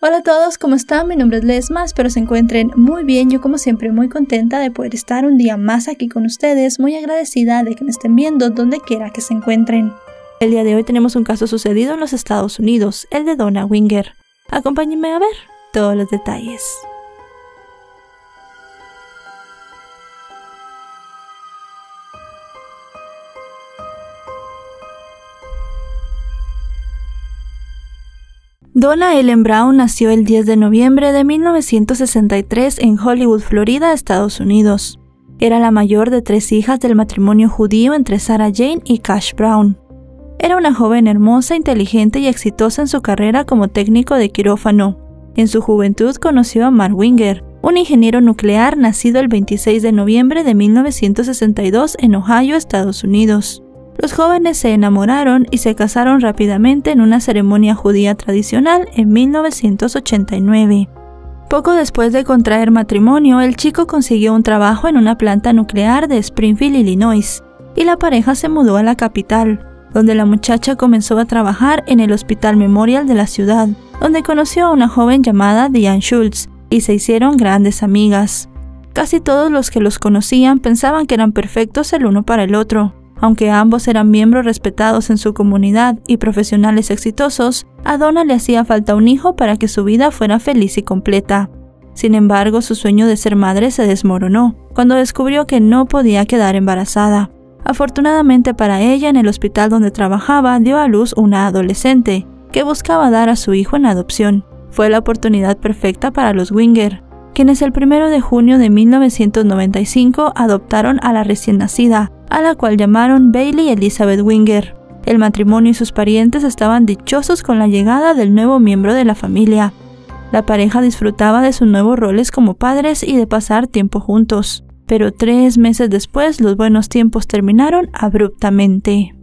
Hola a todos, ¿cómo están? Mi nombre es Lesma, espero se encuentren muy bien. Yo como siempre muy contenta de poder estar un día más aquí con ustedes, muy agradecida de que me estén viendo donde quiera que se encuentren. El día de hoy tenemos un caso sucedido en los Estados Unidos, el de Donna Winger. Acompáñenme a ver todos los detalles. Donna Ellen Brown nació el 10 de noviembre de 1963 en Hollywood, Florida, Estados Unidos. Era la mayor de 3 hijas del matrimonio judío entre Sarah Jane y Cash Brown. Era una joven hermosa, inteligente y exitosa en su carrera como técnico de quirófano. En su juventud conoció a Mark Winger, un ingeniero nuclear nacido el 26 de noviembre de 1962 en Ohio, Estados Unidos. Los jóvenes se enamoraron y se casaron rápidamente en una ceremonia judía tradicional en 1989. Poco después de contraer matrimonio, el chico consiguió un trabajo en una planta nuclear de Springfield, Illinois, y la pareja se mudó a la capital, donde la muchacha comenzó a trabajar en el Hospital Memorial de la ciudad, donde conoció a una joven llamada Diane Schultz, y se hicieron grandes amigas. Casi todos los que los conocían pensaban que eran perfectos el uno para el otro. Aunque ambos eran miembros respetados en su comunidad y profesionales exitosos, a Donna le hacía falta un hijo para que su vida fuera feliz y completa. Sin embargo, su sueño de ser madre se desmoronó cuando descubrió que no podía quedar embarazada. Afortunadamente para ella, en el hospital donde trabajaba, dio a luz una adolescente que buscaba dar a su hijo en adopción. Fue la oportunidad perfecta para los Winger, quienes el 1 de junio de 1995 adoptaron a la recién nacida, a la cual llamaron Bailey Elizabeth Winger. El matrimonio y sus parientes estaban dichosos con la llegada del nuevo miembro de la familia. La pareja disfrutaba de sus nuevos roles como padres y de pasar tiempo juntos. Pero 3 meses después, los buenos tiempos terminaron abruptamente.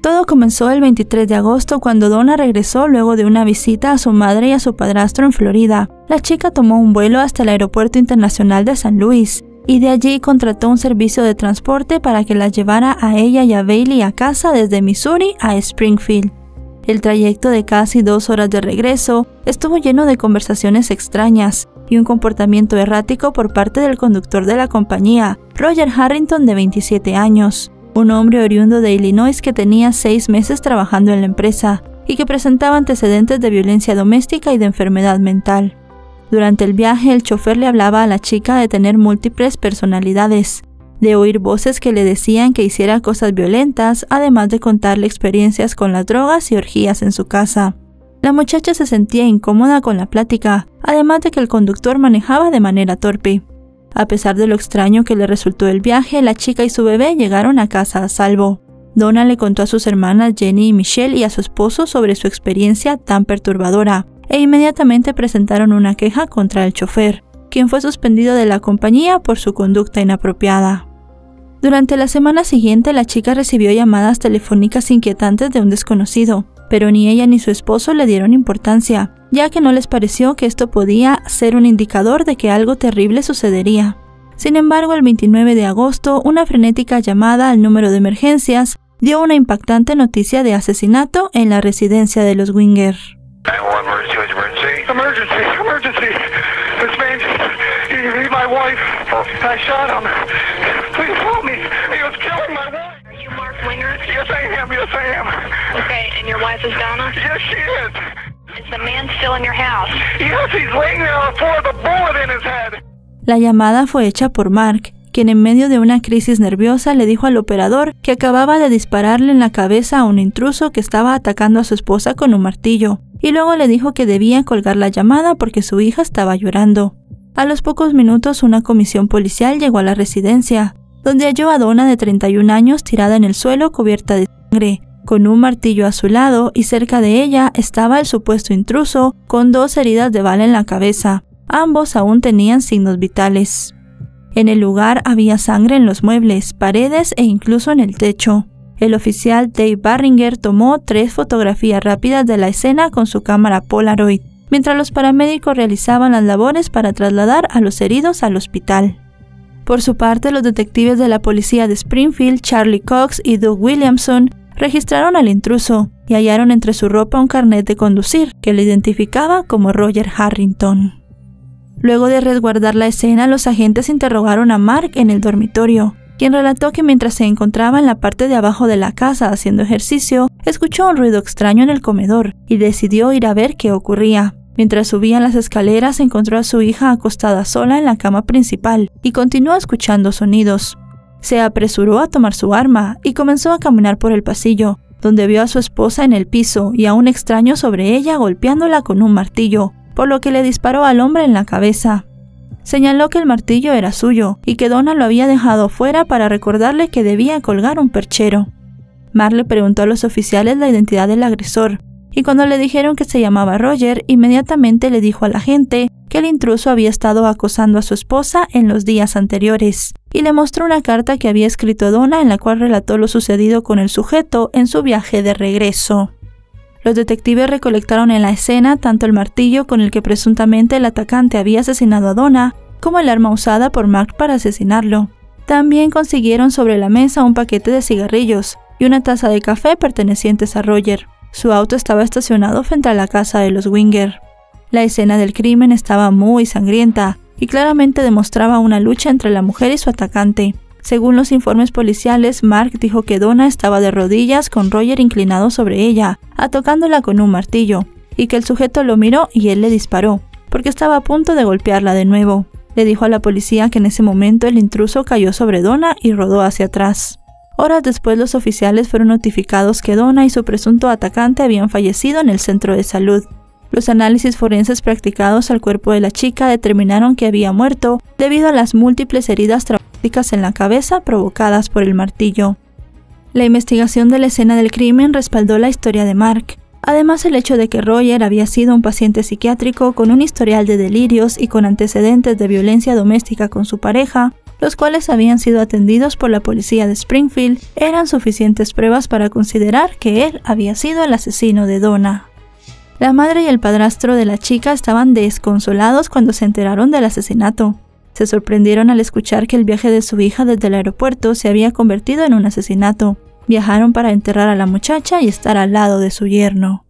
Todo comenzó el 23 de agosto cuando Donna regresó luego de una visita a su madre y a su padrastro en Florida. La chica tomó un vuelo hasta el Aeropuerto Internacional de San Luis y de allí contrató un servicio de transporte para que la llevara a ella y a Bailey a casa desde Missouri a Springfield. El trayecto de casi 2 horas de regreso estuvo lleno de conversaciones extrañas y un comportamiento errático por parte del conductor de la compañía, Roger Harrington, de 27 años. Un hombre oriundo de Illinois que tenía 6 meses trabajando en la empresa y que presentaba antecedentes de violencia doméstica y de enfermedad mental. Durante el viaje, el chofer le hablaba a la chica de tener múltiples personalidades, de oír voces que le decían que hiciera cosas violentas, además de contarle experiencias con las drogas y orgías en su casa. La muchacha se sentía incómoda con la plática, además de que el conductor manejaba de manera torpe. A pesar de lo extraño que le resultó el viaje, la chica y su bebé llegaron a casa a salvo. Donna le contó a sus hermanas Jenny y Michelle y a su esposo sobre su experiencia tan perturbadora, e inmediatamente presentaron una queja contra el chofer, quien fue suspendido de la compañía por su conducta inapropiada. Durante la semana siguiente, la chica recibió llamadas telefónicas inquietantes de un desconocido, pero ni ella ni su esposo le dieron importancia, ya que no les pareció que esto podía ser un indicador de que algo terrible sucedería. Sin embargo, el 29 de agosto, una frenética llamada al número de emergencias dio una impactante noticia de asesinato en la residencia de los Winger. Emergency. This man, he's my wife. I shot him. Please help me. He was killing my wife. Are you Mark Winger? Yes, I am. Okay, and your wife is Donna? Yes, she is. Is the man still in your house? Yes, he's laying there on the floor with a bullet in his head. La llamada fue hecha por Mark, quien en medio de una crisis nerviosa le dijo al operador que acababa de dispararle en la cabeza a un intruso que estaba atacando a su esposa con un martillo, y luego le dijo que debía colgar la llamada porque su hija estaba llorando. A los pocos minutos, una comisión policial llegó a la residencia, donde halló a Donna de 31 años tirada en el suelo cubierta de sangre, con un martillo a su lado, y cerca de ella estaba el supuesto intruso con 2 heridas de bala en la cabeza. Ambos aún tenían signos vitales. En el lugar había sangre en los muebles, paredes e incluso en el techo. El oficial Dave Barringer tomó 3 fotografías rápidas de la escena con su cámara Polaroid, mientras los paramédicos realizaban las labores para trasladar a los heridos al hospital. Por su parte, los detectives de la policía de Springfield, Charlie Cox y Doug Williamson, Registraron al intruso y hallaron entre su ropa un carnet de conducir que le identificaba como Roger Harrington. Luego de resguardar la escena, los agentes interrogaron a Mark en el dormitorio, quien relató que mientras se encontraba en la parte de abajo de la casa haciendo ejercicio, escuchó un ruido extraño en el comedor y decidió ir a ver qué ocurría. Mientras subía las escaleras, encontró a su hija acostada sola en la cama principal y continuó escuchando sonidos. Se apresuró a tomar su arma y comenzó a caminar por el pasillo, donde vio a su esposa en el piso y a un extraño sobre ella golpeándola con un martillo, por lo que le disparó al hombre en la cabeza. Señaló que el martillo era suyo y que Donna lo había dejado fuera para recordarle que debía colgar un perchero. Mark le preguntó a los oficiales la identidad del agresor, y cuando le dijeron que se llamaba Roger, inmediatamente le dijo a la gente que el intruso había estado acosando a su esposa en los días anteriores, y le mostró una carta que había escrito Donna en la cual relató lo sucedido con el sujeto en su viaje de regreso. Los detectives recolectaron en la escena tanto el martillo con el que presuntamente el atacante había asesinado a Donna, como el arma usada por Mark para asesinarlo. También consiguieron sobre la mesa un paquete de cigarrillos y una taza de café pertenecientes a Roger. Su auto estaba estacionado frente a la casa de los Winger. La escena del crimen estaba muy sangrienta y claramente demostraba una lucha entre la mujer y su atacante. Según los informes policiales, Mark dijo que Donna estaba de rodillas con Roger inclinado sobre ella, atacándola con un martillo, y que el sujeto lo miró y él le disparó, porque estaba a punto de golpearla de nuevo. Le dijo a la policía que en ese momento el intruso cayó sobre Donna y rodó hacia atrás. Horas después, los oficiales fueron notificados que Donna y su presunto atacante habían fallecido en el centro de salud. Los análisis forenses practicados al cuerpo de la chica determinaron que había muerto debido a las múltiples heridas traumáticas en la cabeza provocadas por el martillo. La investigación de la escena del crimen respaldó la historia de Mark. Además, el hecho de que Roger había sido un paciente psiquiátrico con un historial de delirios y con antecedentes de violencia doméstica con su pareja, los cuales habían sido atendidos por la policía de Springfield, eran suficientes pruebas para considerar que él había sido el asesino de Donna. La madre y el padrastro de la chica estaban desconsolados cuando se enteraron del asesinato. Se sorprendieron al escuchar que el viaje de su hija desde el aeropuerto se había convertido en un asesinato. Viajaron para enterrar a la muchacha y estar al lado de su yerno.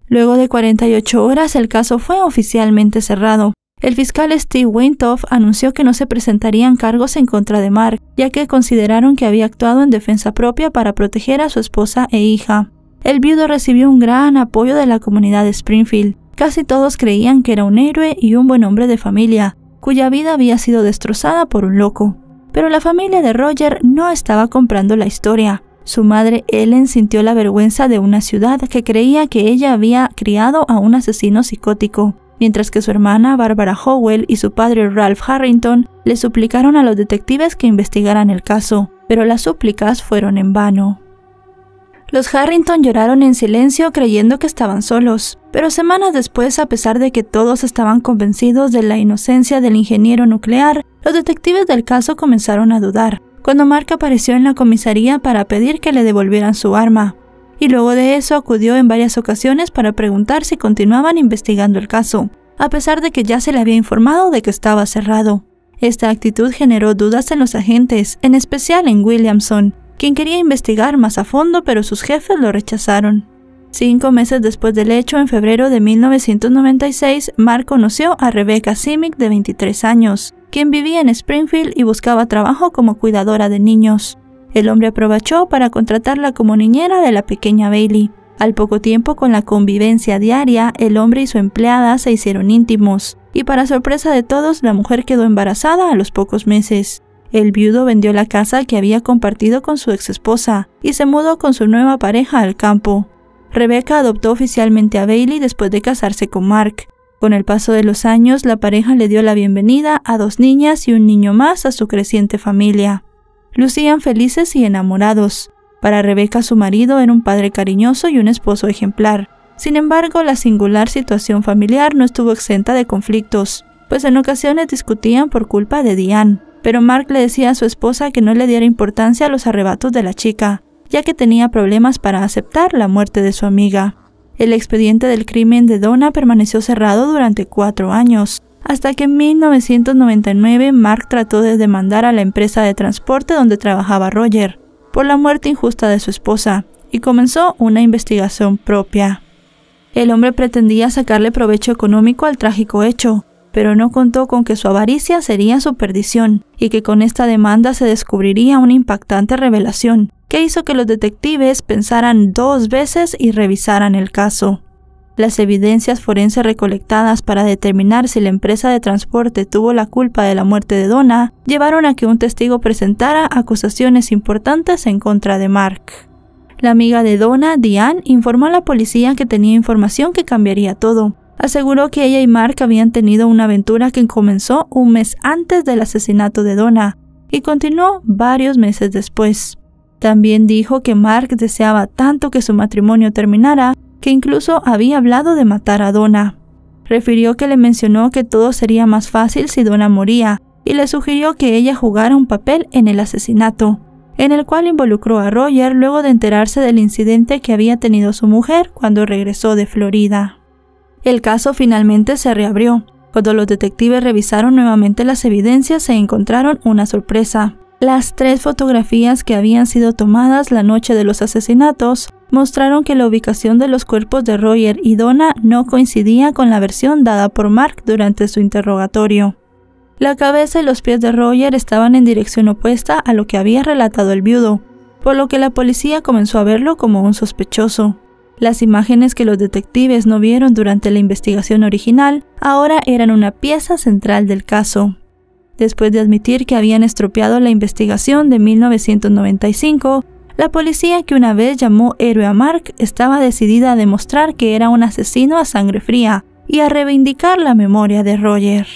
Luego de 48 horas, el caso fue oficialmente cerrado. El fiscal Steve Weintoff anunció que no se presentarían cargos en contra de Mark, ya que consideraron que había actuado en defensa propia para proteger a su esposa e hija. El viudo recibió un gran apoyo de la comunidad de Springfield. Casi todos creían que era un héroe y un buen hombre de familia, cuya vida había sido destrozada por un loco. Pero la familia de Roger no estaba comprando la historia. Su madre Ellen sintió la vergüenza de una ciudad que creía que ella había criado a un asesino psicótico, mientras que su hermana Barbara Howell y su padre Ralph Harrington le suplicaron a los detectives que investigaran el caso, pero las súplicas fueron en vano. Los Harrington lloraron en silencio creyendo que estaban solos, pero semanas después, a pesar de que todos estaban convencidos de la inocencia del ingeniero nuclear, los detectives del caso comenzaron a dudar, cuando Mark apareció en la comisaría para pedir que le devolvieran su arma, y luego de eso acudió en varias ocasiones para preguntar si continuaban investigando el caso, a pesar de que ya se le había informado de que estaba cerrado. Esta actitud generó dudas en los agentes, en especial en Williamson, quien quería investigar más a fondo, pero sus jefes lo rechazaron. 5 meses después del hecho, en febrero de 1996, Mark conoció a Rebecca Simic, de 23 años, quien vivía en Springfield y buscaba trabajo como cuidadora de niños. El hombre aprovechó para contratarla como niñera de la pequeña Bailey. Al poco tiempo, con la convivencia diaria, el hombre y su empleada se hicieron íntimos, y para sorpresa de todos, la mujer quedó embarazada a los pocos meses. El viudo vendió la casa que había compartido con su exesposa y se mudó con su nueva pareja al campo. Rebecca adoptó oficialmente a Bailey después de casarse con Mark. Con el paso de los años, la pareja le dio la bienvenida a 2 niñas y un niño más a su creciente familia. Lucían felices y enamorados. Para Rebecca, su marido era un padre cariñoso y un esposo ejemplar. Sin embargo, la singular situación familiar no estuvo exenta de conflictos, pues en ocasiones discutían por culpa de Diane. Pero Mark le decía a su esposa que no le diera importancia a los arrebatos de la chica, ya que tenía problemas para aceptar la muerte de su amiga. El expediente del crimen de Donna permaneció cerrado durante 4 años, hasta que en 1999 Mark trató de demandar a la empresa de transporte donde trabajaba Roger, por la muerte injusta de su esposa, y comenzó una investigación propia. El hombre pretendía sacarle provecho económico al trágico hecho, pero no contó con que su avaricia sería su perdición y que con esta demanda se descubriría una impactante revelación que hizo que los detectives pensaran 2 veces y revisaran el caso. Las evidencias forenses recolectadas para determinar si la empresa de transporte tuvo la culpa de la muerte de Donna llevaron a que un testigo presentara acusaciones importantes en contra de Mark. La amiga de Donna, Diane, informó a la policía que tenía información que cambiaría todo. Aseguró que ella y Mark habían tenido una aventura que comenzó un mes antes del asesinato de Donna y continuó varios meses después. También dijo que Mark deseaba tanto que su matrimonio terminara que incluso había hablado de matar a Donna. Refirió que le mencionó que todo sería más fácil si Donna moría y le sugirió que ella jugara un papel en el asesinato, en el cual involucró a Roger luego de enterarse del incidente que había tenido su mujer cuando regresó de Florida. El caso finalmente se reabrió. Cuando los detectives revisaron nuevamente las evidencias, se encontraron una sorpresa. Las 3 fotografías que habían sido tomadas la noche de los asesinatos mostraron que la ubicación de los cuerpos de Roger y Donna no coincidía con la versión dada por Mark durante su interrogatorio. La cabeza y los pies de Roger estaban en dirección opuesta a lo que había relatado el viudo, por lo que la policía comenzó a verlo como un sospechoso. Las imágenes que los detectives no vieron durante la investigación original ahora eran una pieza central del caso. Después de admitir que habían estropeado la investigación de 1995, la policía, que una vez llamó héroe a Mark, estaba decidida a demostrar que era un asesino a sangre fría y a reivindicar la memoria de Roger.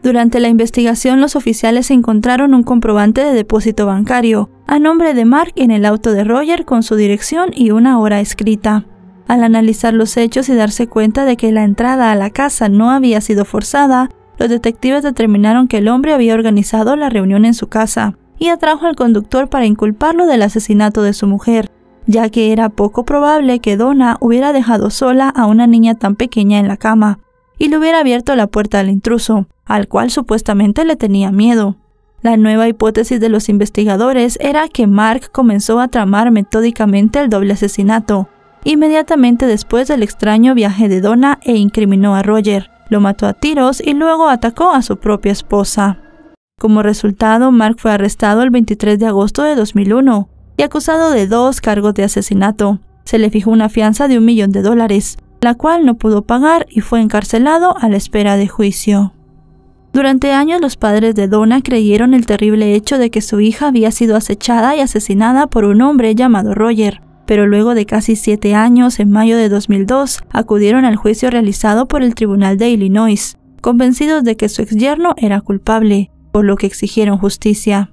Durante la investigación, los oficiales encontraron un comprobante de depósito bancario a nombre de Mark en el auto de Roger con su dirección y una hora escrita. Al analizar los hechos y darse cuenta de que la entrada a la casa no había sido forzada, los detectives determinaron que el hombre había organizado la reunión en su casa y atrajo al conductor para inculparlo del asesinato de su mujer, ya que era poco probable que Donna hubiera dejado sola a una niña tan pequeña en la cama y le hubiera abierto la puerta al intruso, al cual supuestamente le tenía miedo. La nueva hipótesis de los investigadores era que Mark comenzó a tramar metódicamente el doble asesinato, inmediatamente después del extraño viaje de Donna, e incriminó a Roger, lo mató a tiros y luego atacó a su propia esposa. Como resultado, Mark fue arrestado el 23 de agosto de 2001 y acusado de 2 cargos de asesinato. Se le fijó una fianza de $1 millón, la cual no pudo pagar y fue encarcelado a la espera de juicio. Durante años, los padres de Donna creyeron el terrible hecho de que su hija había sido acechada y asesinada por un hombre llamado Roger, pero luego de casi 7 años, en mayo de 2002, acudieron al juicio realizado por el Tribunal de Illinois, convencidos de que su exyerno era culpable, por lo que exigieron justicia.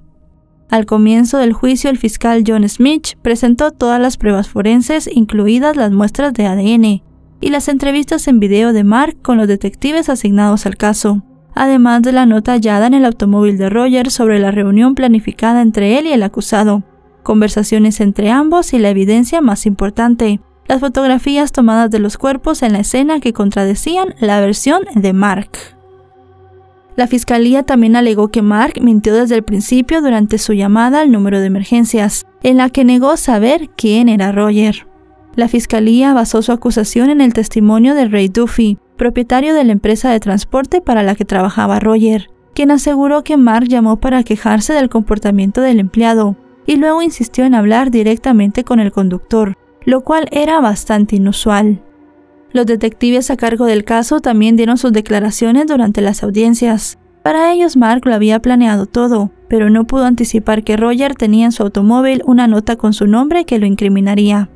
Al comienzo del juicio, el fiscal John Smith presentó todas las pruebas forenses, incluidas las muestras de ADN, y las entrevistas en video de Mark con los detectives asignados al caso, además de la nota hallada en el automóvil de Roger sobre la reunión planificada entre él y el acusado, conversaciones entre ambos y la evidencia más importante, las fotografías tomadas de los cuerpos en la escena que contradecían la versión de Mark. La fiscalía también alegó que Mark mintió desde el principio durante su llamada al número de emergencias, en la que negó saber quién era Roger. La fiscalía basó su acusación en el testimonio de Ray Duffy, propietario de la empresa de transporte para la que trabajaba Roger, quien aseguró que Mark llamó para quejarse del comportamiento del empleado y luego insistió en hablar directamente con el conductor, lo cual era bastante inusual. Los detectives a cargo del caso también dieron sus declaraciones durante las audiencias. Para ellos, Mark lo había planeado todo, pero no pudo anticipar que Roger tenía en su automóvil una nota con su nombre que lo incriminaría.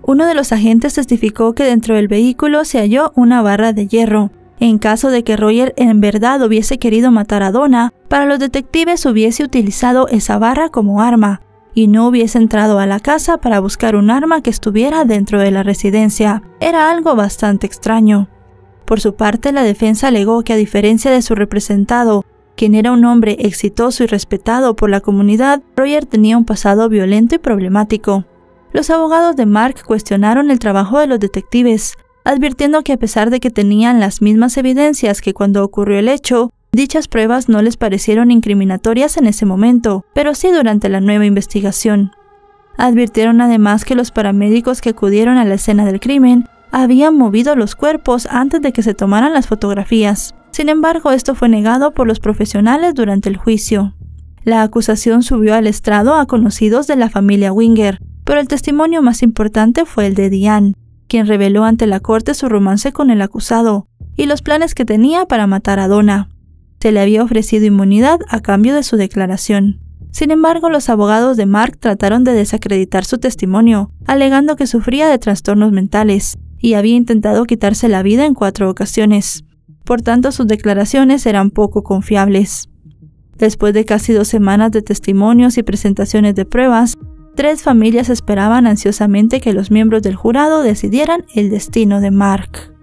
Uno de los agentes testificó que dentro del vehículo se halló una barra de hierro. En caso de que Roger en verdad hubiese querido matar a Donna, para los detectives hubiese utilizado esa barra como arma, y no hubiese entrado a la casa para buscar un arma que estuviera dentro de la residencia. Era algo bastante extraño. Por su parte, la defensa alegó que, a diferencia de su representado, quien era un hombre exitoso y respetado por la comunidad, Roger tenía un pasado violento y problemático. Los abogados de Mark cuestionaron el trabajo de los detectives, advirtiendo que a pesar de que tenían las mismas evidencias que cuando ocurrió el hecho, dichas pruebas no les parecieron incriminatorias en ese momento, pero sí durante la nueva investigación. Advirtieron además que los paramédicos que acudieron a la escena del crimen habían movido los cuerpos antes de que se tomaran las fotografías. Sin embargo, esto fue negado por los profesionales durante el juicio. La acusación subió al estrado a conocidos de la familia Winger, pero el testimonio más importante fue el de Diane, quien reveló ante la corte su romance con el acusado y los planes que tenía para matar a Donna. Se le había ofrecido inmunidad a cambio de su declaración. Sin embargo, los abogados de Mark trataron de desacreditar su testimonio, alegando que sufría de trastornos mentales y había intentado quitarse la vida en 4 ocasiones. Por tanto, sus declaraciones eran poco confiables. Después de casi 2 semanas de testimonios y presentaciones de pruebas, 3 familias esperaban ansiosamente que los miembros del jurado decidieran el destino de Mark.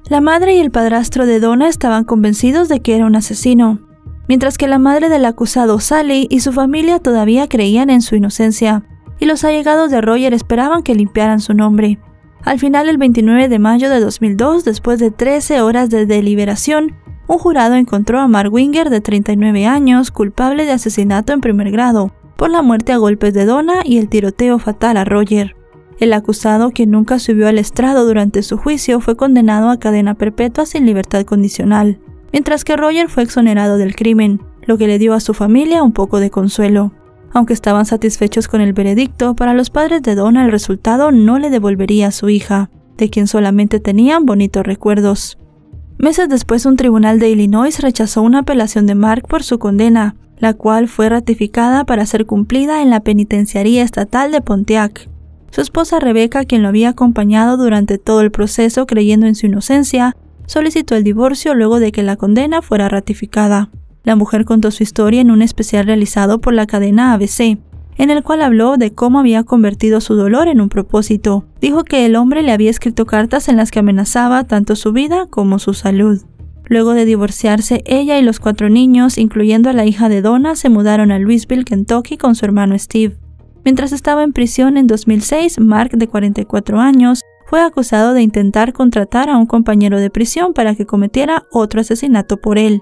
La madre y el padrastro de Donna estaban convencidos de que era un asesino, mientras que la madre del acusado, Sally, y su familia todavía creían en su inocencia, y los allegados de Roger esperaban que limpiaran su nombre. Al final, el 29 de mayo de 2002, después de 13 horas de deliberación, un jurado encontró a Mark Winger, de 39 años, culpable de asesinato en primer grado, por la muerte a golpes de Donna y el tiroteo fatal a Roger. El acusado, quien nunca subió al estrado durante su juicio, fue condenado a cadena perpetua sin libertad condicional, mientras que Roger fue exonerado del crimen, lo que le dio a su familia un poco de consuelo. Aunque estaban satisfechos con el veredicto, para los padres de Donna el resultado no le devolvería a su hija, de quien solamente tenían bonitos recuerdos. Meses después, un tribunal de Illinois rechazó una apelación de Mark por su condena, la cual fue ratificada para ser cumplida en la penitenciaría estatal de Pontiac. Su esposa Rebecca, quien lo había acompañado durante todo el proceso creyendo en su inocencia, solicitó el divorcio luego de que la condena fuera ratificada. La mujer contó su historia en un especial realizado por la cadena ABC, en el cual habló de cómo había convertido su dolor en un propósito. Dijo que el hombre le había escrito cartas en las que amenazaba tanto su vida como su salud. Luego de divorciarse, ella y los 4 niños, incluyendo a la hija de Donna, se mudaron a Louisville, Kentucky con su hermano Steve. Mientras estaba en prisión en 2006, Mark, de 44 años, fue acusado de intentar contratar a un compañero de prisión para que cometiera otro asesinato por él.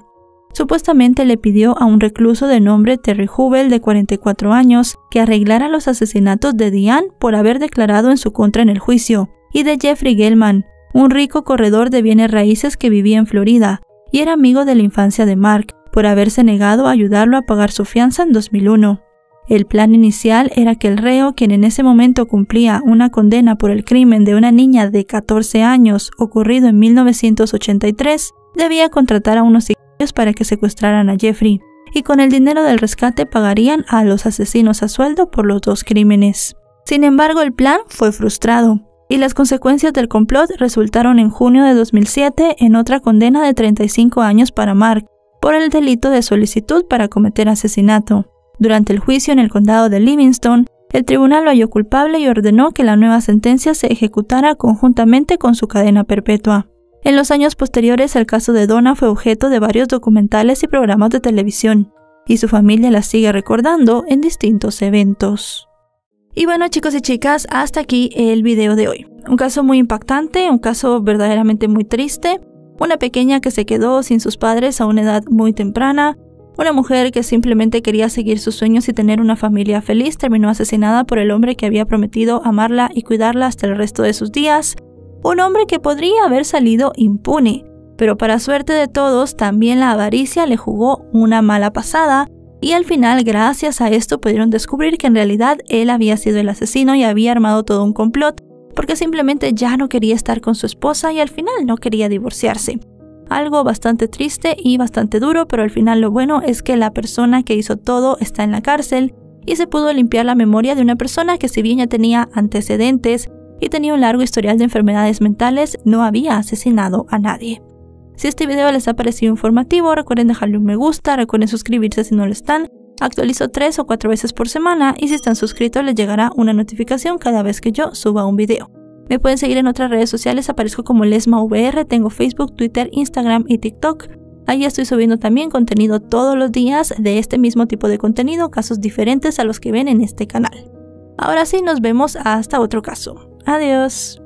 Supuestamente le pidió a un recluso de nombre Terry Hubel, de 44 años, que arreglara los asesinatos de Diane por haber declarado en su contra en el juicio, y de Jeffrey Gelman, un rico corredor de bienes raíces que vivía en Florida y era amigo de la infancia de Mark, por haberse negado a ayudarlo a pagar su fianza en 2001. El plan inicial era que el reo, quien en ese momento cumplía una condena por el crimen de una niña de 14 años ocurrido en 1983, debía contratar a unos sicarios para que secuestraran a Jeffrey, y con el dinero del rescate pagarían a los asesinos a sueldo por los 2 crímenes. Sin embargo, el plan fue frustrado, y las consecuencias del complot resultaron en junio de 2007 en otra condena de 35 años para Mark, por el delito de solicitud para cometer asesinato. Durante el juicio en el condado de Livingston, el tribunal lo halló culpable y ordenó que la nueva sentencia se ejecutara conjuntamente con su cadena perpetua. En los años posteriores, el caso de Donna fue objeto de varios documentales y programas de televisión, y su familia la sigue recordando en distintos eventos. Y bueno, chicos y chicas, hasta aquí el video de hoy. Un caso muy impactante, un caso verdaderamente muy triste, una pequeña que se quedó sin sus padres a una edad muy temprana, una mujer que simplemente quería seguir sus sueños y tener una familia feliz, terminó asesinada por el hombre que había prometido amarla y cuidarla hasta el resto de sus días, un hombre que podría haber salido impune, pero para suerte de todos, también la avaricia le jugó una mala pasada, y al final, gracias a esto, pudieron descubrir que en realidad él había sido el asesino y había armado todo un complot, porque simplemente ya no quería estar con su esposa y al final no quería divorciarse. Algo bastante triste y bastante duro, pero al final lo bueno es que la persona que hizo todo está en la cárcel y se pudo limpiar la memoria de una persona que, si bien ya tenía antecedentes y tenía un largo historial de enfermedades mentales, no había asesinado a nadie. Si este video les ha parecido informativo, recuerden dejarle un me gusta, recuerden suscribirse si no lo están. Actualizo 3 o 4 veces por semana y si están suscritos les llegará una notificación cada vez que yo suba un video. Me pueden seguir en otras redes sociales, aparezco como LesmaVR, tengo Facebook, Twitter, Instagram y TikTok. Ahí estoy subiendo también contenido todos los días de este mismo tipo de contenido, casos diferentes a los que ven en este canal. Ahora sí, nos vemos hasta otro caso. Adiós.